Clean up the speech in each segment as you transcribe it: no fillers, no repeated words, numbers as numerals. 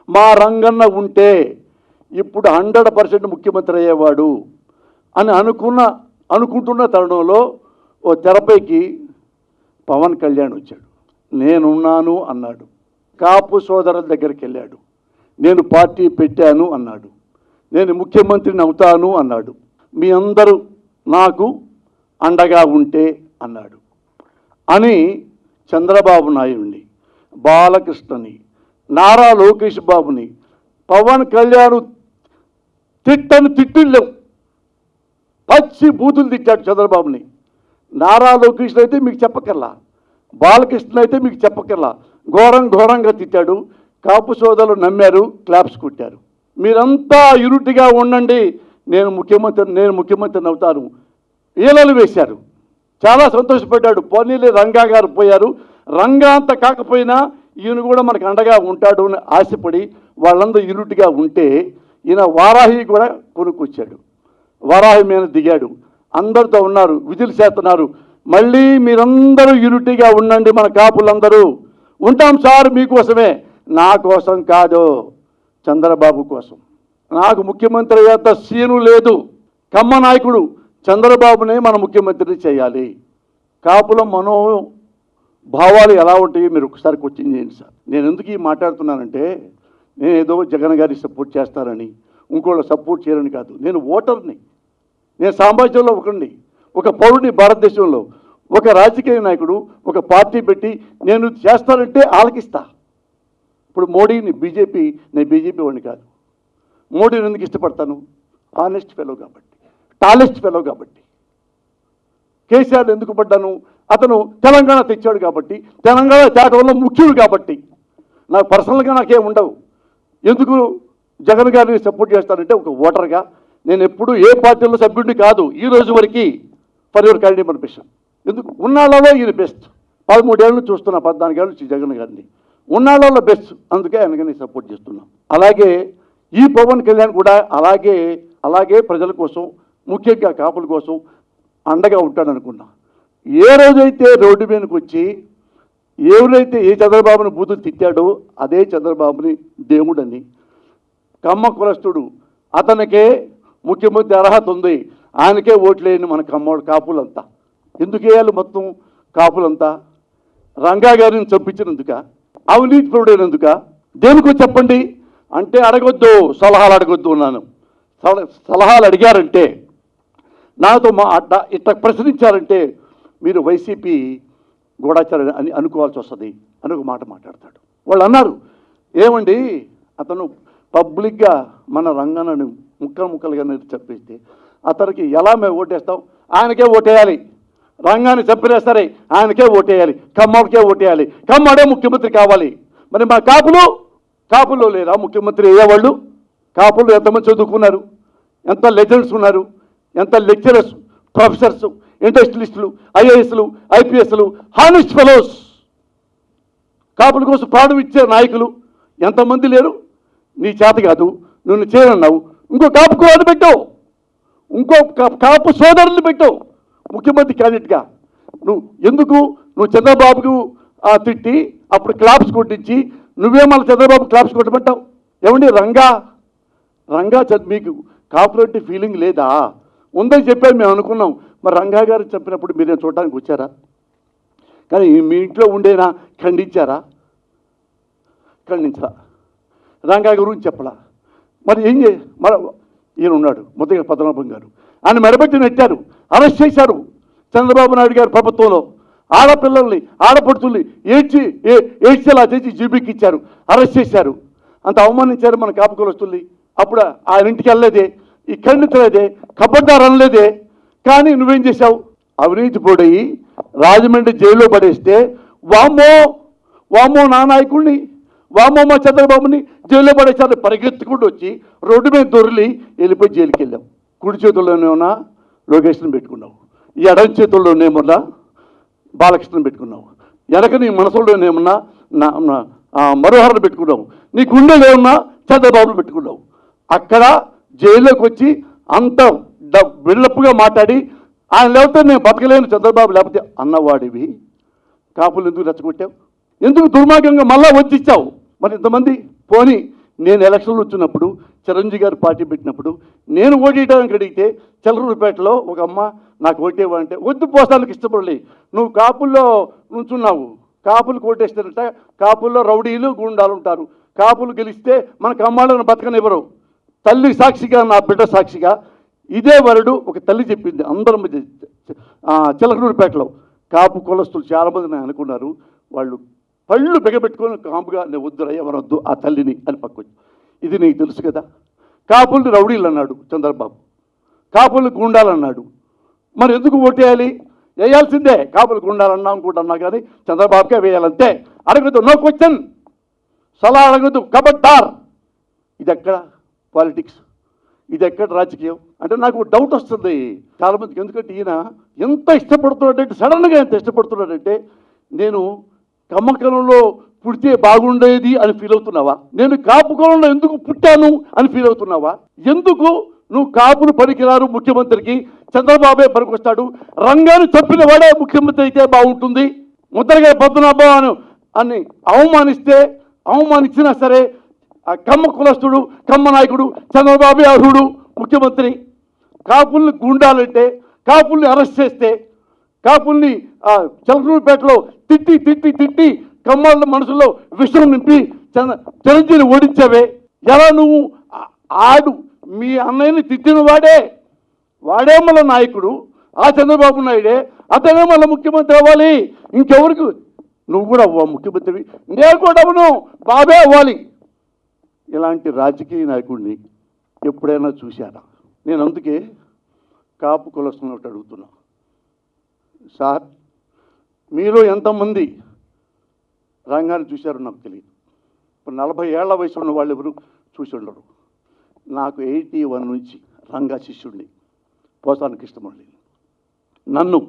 మా రంగన్న ఉంటే ఇప్పుడు 100% ముఖ్యమంత్రి అయ్యేవాడు అని అనుకుంటున్న తరుణంలో ఓ తెరపైకి పవన్ కళ్యాణ్ వచ్చాడు. నేనున్నాను అన్నాడు. కాపు సోదరుల దగ్గరికి వెళ్ళాడు. నేను పార్టీ పెట్టాను అన్నాడు. నేను ముఖ్యమంత్రిని అవుతాను అన్నాడు. మీ అందరూ నాకు అండగా ఉంటే అన్నాడు అని చంద్రబాబు నాయుడిని, బాలకృష్ణని, నారా లోకేష్ బాబుని, పవన్ కళ్యాణ్ తిట్టిల్లేవు, పచ్చి బూతులు తిట్టాడు చంద్రబాబుని. నారా లోకేష్ అయితే మీకు చెప్పకల్లా, బాలకృష్ణ అయితే మీకు చెప్పకల్లా ఘోరంగా తిట్టాడు. కాపు సోదరులు నమ్మారు, క్లాప్స్ కొట్టారు. మీరంతా యూనిట్గా ఉండండి, నేను ముఖ్యమంత్రిని అవుతాను ఈలలు వేశారు. చాలా సంతోషపడ్డాడు. పోనీలే రంగా గారు పోయారు, రంగా అంత కాకపోయినా ఈయన కూడా మనకు అండగా ఉంటాడు అని ఆశపడి వాళ్ళందరూ యూనిట్గా ఉంటే ఈయన వారాహి కూడా కొనుక్కొచ్చాడు. వారాహి మీద దిగాడు. అందరితో ఉన్నారు, విధులు చేస్తున్నారు. మళ్ళీ మీరందరూ యూనిటీగా ఉండండి, మన కాపులందరూ ఉంటాం సార్ మీకోసమే. నా కోసం కాదు, చంద్రబాబు కోసం. నాకు ముఖ్యమంత్రి అయ్యేంత సీను లేదు. కమ్మ నాయకుడు చంద్రబాబునే మన ముఖ్యమంత్రిని చేయాలి. కాపుల మనోభావాలు ఎలా ఉంటాయి మీరు ఒకసారి క్వశ్చన్ చేయండి సార్. నేను ఎందుకు ఈ మాట్లాడుతున్నానంటే నేను ఏదో జగన్ గారికి సపోర్ట్ చేస్తానని ఇంకోళ్ళు సపోర్ట్ చేయరని కాదు. నేను ఓటర్ని, నేను సామాజికంలో ఒకరిని, ఒక పౌరుని, భారతదేశంలో ఒక రాజకీయ నాయకుడు ఒక పార్టీ పెట్టి నేను చేస్తానంటే ఆలకిస్తా. ఇప్పుడు మోడీని నేను బీజేపీ వాడిని కాదు. మోడీని ఎందుకు ఇష్టపడతాను? ఆనెస్ట్ ఫెలో కాబట్టి, టాలెస్ట్ ఫెలో కాబట్టి. కేసీఆర్ ఎందుకు పడ్డాను? అతను తెలంగాణ తెచ్చాడు కాబట్టి, తెలంగాణ తేటంలో ముఖ్యుడు కాబట్టి. నాకు పర్సనల్గా నాకేం ఉండవు. ఎందుకు జగన్ గారిని సపోర్ట్ చేస్తానంటే ఒక ఓటర్గా నేను ఎప్పుడు ఏ పార్టీలో సభ్యుడిని కాదు ఈ రోజు వరకు. For your kind information. ఎందుకు ఉన్నాళ్ళలో ఈయన బెస్ట్. 13 ఏళ్ళు చూస్తున్నా, 14 ఏళ్ళు నుంచి జగన్ గారిని. ఉన్నాళ్ళలో బెస్ట్, అందుకే ఆయనకి సపోర్ట్ చేస్తున్నాం. అలాగే ఈ పవన్ కళ్యాణ్ కూడా అలాగే ప్రజల కోసం, ముఖ్యంగా కాపుల కోసం అండగా ఉంటాడనుకున్నా. ఏ రోజైతే రోడ్డు మీదకి వచ్చి ఎవరైతే ఏ చంద్రబాబుని బూతులు తిట్టాడో అదే చంద్రబాబుని దేవుడని, కమ్మ కులస్తుడు, అతనికే ముఖ్యమంత్రి అర్హత ఉంది, ఆయనకే ఓట్లేని మన కాపులంతా. ఎందుకు వేయాలి మొత్తం కాపులంతా? రంగా గారిని చంపించినందుక? అవినీతి పరుడైనందుక? దేనికో చెప్పండి అంటే అడగొద్దు, సలహాలు అడగొద్దు అన్నాను. సలహాలు అడిగారంటే, నాతో ఇట్లా ప్రశ్నించారంటే మీరు వైసీపీ గూఢాచారం అని అనుకోవాల్సి వస్తుంది అని ఒక మాట మాట్లాడతాడు. వాళ్ళు అన్నారు, ఏమండి అతను పబ్లిక్గా మన రంగాన్ని ముక్కలుగా చెప్పేస్తే అతనికి ఎలా మేము ఓటేస్తాం? ఆయనకే ఓటేయాలి. రంగాన్ని చంపినా సరే ఆయనకే ఓటేయాలి, కమ్మడికే ఓటేయాలి, కమ్మడే ముఖ్యమంత్రి కావాలి. మరి మా కాపులో లేరా ముఖ్యమంత్రి అయ్యేవాళ్ళు? కాపులు ఎంతమంది చదువుకున్నారు, ఎంత లెజెండ్స్ ఉన్నారు, ఎంత లెక్చరర్స్, ప్రొఫెసర్స్, ఇండస్ట్రియలిస్టులు, ఐఏఎస్లు, ఐపీఎస్లు, హానెస్ట్ ఫెలోస్, కాపుల కోసం ప్రాణం ఇచ్చే నాయకులు ఎంతమంది లేరు? నీ చేత కాదు, నువ్వు చేయనన్నావు, ఇంకో కాపు కులాన్ని పెట్టావు, ఇంకో కాపు సోదరులు పెట్టావు ముఖ్యమంత్రి క్యాండిడేట్గా. నువ్వు చంద్రబాబుకు తిట్టి అప్పుడు క్లాప్స్ కొట్టించి నువ్వే మళ్ళీ చంద్రబాబు క్లాప్స్ కొట్టమంటావు? ఏమండి రంగా మీకు కాపులంటే ఫీలింగ్ లేదా? ఉందని చెప్పారు, మేము అనుకున్నాం. మరి రంగా గారు చెప్పినప్పుడు మీరేం చూడటానికి వచ్చారా? కానీ మీ ఇంట్లో ఉండేనా ఖండించారా? రంగా గురించి చెప్పలా. మరి ఏం మరి ఈయన ఉన్నాడు ముద్దగా పద్మనాభం గారు, ఆయన మెడబెట్టి నెట్టారు, అరెస్ట్ చేశారు చంద్రబాబు నాయుడు గారు ప్రభుత్వంలో. ఆడపిల్లల్ని, ఆడపడుతుల్ని ఏడ్చేలా చేసి జీబీకి ఇచ్చారు, అరెస్ట్ చేశారు. అంత అవమానించారు మన కాపు కులస్తుల్ని. అప్పుడు ఆయన ఇంటికి వెళ్ళలేదే, ఈ ఖండించలేదే, ఖబర్దార్ అనలేదే. కానీ నువ్వేం చేశావు? అవినీతి పోడయి రాజమండ్రి జైల్లో పడేస్తే వామ్మో నా నాయకుడిని, వామ్మో మా చంద్రబాబుని జైల్లో పడేసారి పరిగెత్తుకుంటూ వచ్చి రోడ్డు మీద దొరికి వెళ్ళిపోయి జైలుకి వెళ్ళాం. కుడి చేతుల్లోనేమన్నా లోకేష్ని పెట్టుకున్నావు, ఈ ఎడం చేతుల్లోనేమన్నా బాలకృష్ణని పెట్టుకున్నావు, వెనక నీ మనసులోనేమన్నా మరోహరను పెట్టుకున్నావు, నీ గుండెలో ఏమన్నా చంద్రబాబును పెట్టుకున్నావు. అక్కడ జైల్లోకి వచ్చి అంత బిల్డప్గా మాట్లాడి ఆయన లేకపోతే నేను బతకలేను చంద్రబాబు లేకపోతే అన్నవాడివి. కాపులు ఎందుకు రెచ్చగొట్టావు? ఎందుకు దుర్మార్గంగా మళ్ళా వచ్చిచ్చావు? మరి ఇంతమంది పోనీ నేను ఎలక్షన్లు వచ్చినప్పుడు చిరంజీవి గారు పార్టీ పెట్టినప్పుడు నేను ఓటేయడానికి అడిగితే చిలకలూరుపేటలో ఒక అమ్మ నాకు ఓటేవంటే వద్దు పోస్తానికి ఇష్టపడలే, నువ్వు కాపుల్లో నుంచున్నావు, కాపులు ఓటేస్తారంట, కాపుల్లో రౌడీలు గుండాలు ఉంటారు, కాపులు గెలిస్తే మన కమ్మాళ్ళను బతకనివ్వరు. తల్లి సాక్షిగా, నా బిడ్డ సాక్షిగా ఇదే వరుడు ఒక తల్లి చెప్పింది అందరం చిలకలూరుపేటలో. కాపు కులస్తులు చాలామంది నేను అనుకున్నారు, వాళ్ళు పళ్ళు బిగబెట్టుకొని కాపుగా నేను వద్దు ఎవరొద్దు ఆ తల్లిని అని పక్కకు. ఇది నీకు తెలుసు కదా. కాపుల్ని రౌడీలు అన్నాడు చంద్రబాబు, కాపుల్ని గుండాలన్నాడు. మరి ఎందుకు ఓటేయాలి? వేయాల్సిందే, కాపులు గుండాలన్నా అనుకుంటున్నా కానీ చంద్రబాబుకే వేయాలంతే. అడగదు, నో క్వశ్చన్, సలహా అడగదు, కబడ్డార్. ఇది ఎక్కడ పాలిటిక్స్, ఇది ఎక్కడ రాజకీయం అంటే నాకు డౌట్ వస్తుంది చాలామందికి. ఎందుకంటే ఈయన ఎంత ఇష్టపడుతున్నాడంటే, సడన్గా ఎంత ఇష్టపడుతున్నాడంటే, నేను కమ్మ కులంలో పుడితే బాగుండేది అని ఫీల్ అవుతున్నావా? నేను కాపు కులంలో ఎందుకు పుట్టాను అని ఫీల్ అవుతున్నావా? ఎందుకు నువ్వు కాపులు పనికిరారు ముఖ్యమంత్రికి, చంద్రబాబే పనికొస్తాడు, రంగాన్ని చంపిన వాడే ముఖ్యమంత్రి అయితే బాగుంటుంది, ముద్రగా పద్మనాభం అని అవమానించినా సరే ఆ కమ్మ కులస్తుడు, కమ్మ నాయకుడు చంద్రబాబే అర్హుడు ముఖ్యమంత్రి. కాపుల్ని గుండాలంటే, కాపుల్ని అరెస్ట్ చేస్తే, కాపుల్ని చిలకలూరుపేటలో తిట్టి తిట్టి తిట్టి కమ్మాళ్ళ మనసులో విషయం నింపి చిరంజీవిని ఓడించావే. ఎలా నువ్వు మీ అన్నయ్యని తిట్టిన వాడే మళ్ళీ నాయకుడు, ఆ చంద్రబాబు నాయుడే, అతనే మళ్ళీ ముఖ్యమంత్రి అవ్వాలి. ఇంకెవరికి? నువ్వు కూడా అవ్వ ముఖ్యమంత్రి, నేను కూడా అవ్వను, బాబే అవ్వాలి. ఇలాంటి రాజకీయ నాయకుడిని ఎప్పుడైనా చూశారా? నేను అందుకే కాపు కులస్తున్నట్టు అడుగుతున్నా, సార్ మీలో ఎంతమంది రంగాన్ని చూశారో నాకు తెలియదు. ఇప్పుడు 40 ఏళ్ల వయసు ఉన్న వాళ్ళు ఎవరు చూసి ఉండరు. నాకు 81 నుంచి రంగా శిష్యుడిని, పోసాని కృష్ణమురళి. నన్ను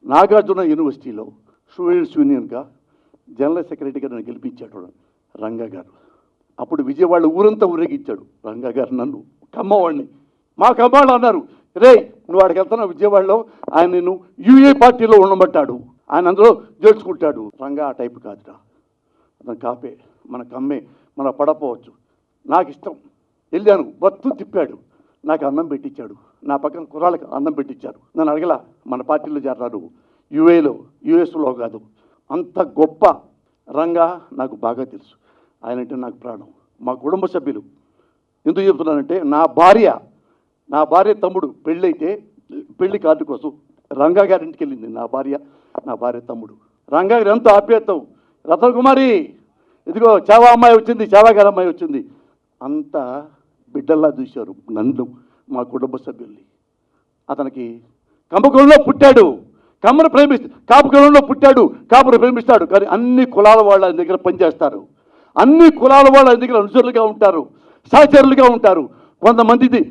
నాగార్జున యూనివర్సిటీలో స్టూడెంట్స్ యూనియన్గా జనరల్ సెక్రటరీగా నన్ను గెలిపించాడు రంగా గారు. అప్పుడు విజయవాడ ఊరంతా ఊరేగించాడు రంగా గారు నన్ను, కమ్మవాడిని. మా కమ్మాళ్ళు అన్నారు, రే నువ్వు వాడికి వెళ్తున్నావు విజయవాడలో, ఆయన నేను యూఏ పార్టీలో ఉండమంటాడు, ఆయన అందులో చేర్చుకుంటాడు. రంగా ఆ టైపు కాదురా, అతను కాపే, మన కమ్మే, మన పడపోవచ్చు. నాకు ఇష్టం, వెళ్ళాను, బత్తు తిప్పాడు, నాకు అన్నం పెట్టించాడు, నా పక్కన కుర్రాళ్ళకి అన్నం పెట్టించారు. నన్ను అడగల మన పార్టీలో చేరారు, యుఎస్లో కాదు. అంత గొప్ప రంగా నాకు బాగా తెలుసు. ఆయన అంటే నాకు ప్రాణం. మా కుటుంబ సభ్యులు ఎందుకు చెప్తున్నానంటే, నా భార్య తమ్ముడు పెళ్ళైతే పెళ్లి కార్డు కోసం రంగా గారి ఇంటికి వెళ్ళింది నా భార్య తమ్ముడు. రంగా గారు ఎంతో ఆప్యాయతం, రతన కుమారి ఇదిగో చావా అమ్మాయి వచ్చింది, చావా గారి అమ్మాయి వచ్చింది, అంత బిడ్డల్లా చూశారు నన్ను, మా కుటుంబ సభ్యుల్ని. అతనికి కమ్మకులంలో పుట్టాడు, కమ్మను కాపు కులంలో పుట్టాడు, కాపును ప్రేమిస్తాడు. కానీ అన్ని కులాల వాళ్ళు ఆయన దగ్గర పనిచేస్తారు, అన్ని కులాల వాళ్ళు ఆయన దగ్గర అనుచరులుగా ఉంటారు, సహచరులుగా ఉంటారు. కొంతమంది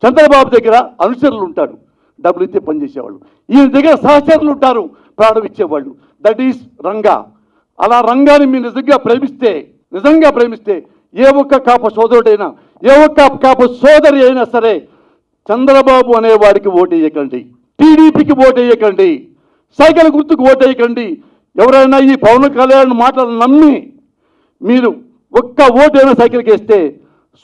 చంద్రబాబు దగ్గర అనుచరులు ఉంటారు, డబ్బులు ఇస్తే పనిచేసేవాళ్ళు. ఈయన దగ్గర సహచరులు ఉంటారు, ప్రాణం ఇచ్చేవాళ్ళు. That is Ranga. అలా రంగాన్ని మీరు నిజంగా ప్రేమిస్తే ఏ ఒక్క కాపు సోదరుడైనా, ఏ ఒక్క కాపు సోదరి అయినా సరే చంద్రబాబు అనేవాడికి ఓటేయకండి, టీడీపీకి ఓటేయకండి, సైకిల్ గుర్తుకు ఓటేయకండి. ఎవరైనా ఈ పవన్ కళ్యాణ్ మాటలు నమ్మి మీరు ఒక్క ఓటైనా సైకిల్కి వేస్తే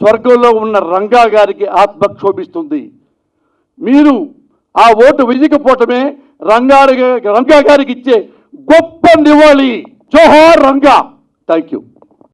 స్వర్గంలో ఉన్న రంగా గారికి ఆత్మ క్షోభిస్తుంది. మీరు ఆ ఓటు వెయ్యకపోవటమే రంగా గారికి ఇచ్చే గొప్ప నివాళి. జోహార్ రంగా. Thank you.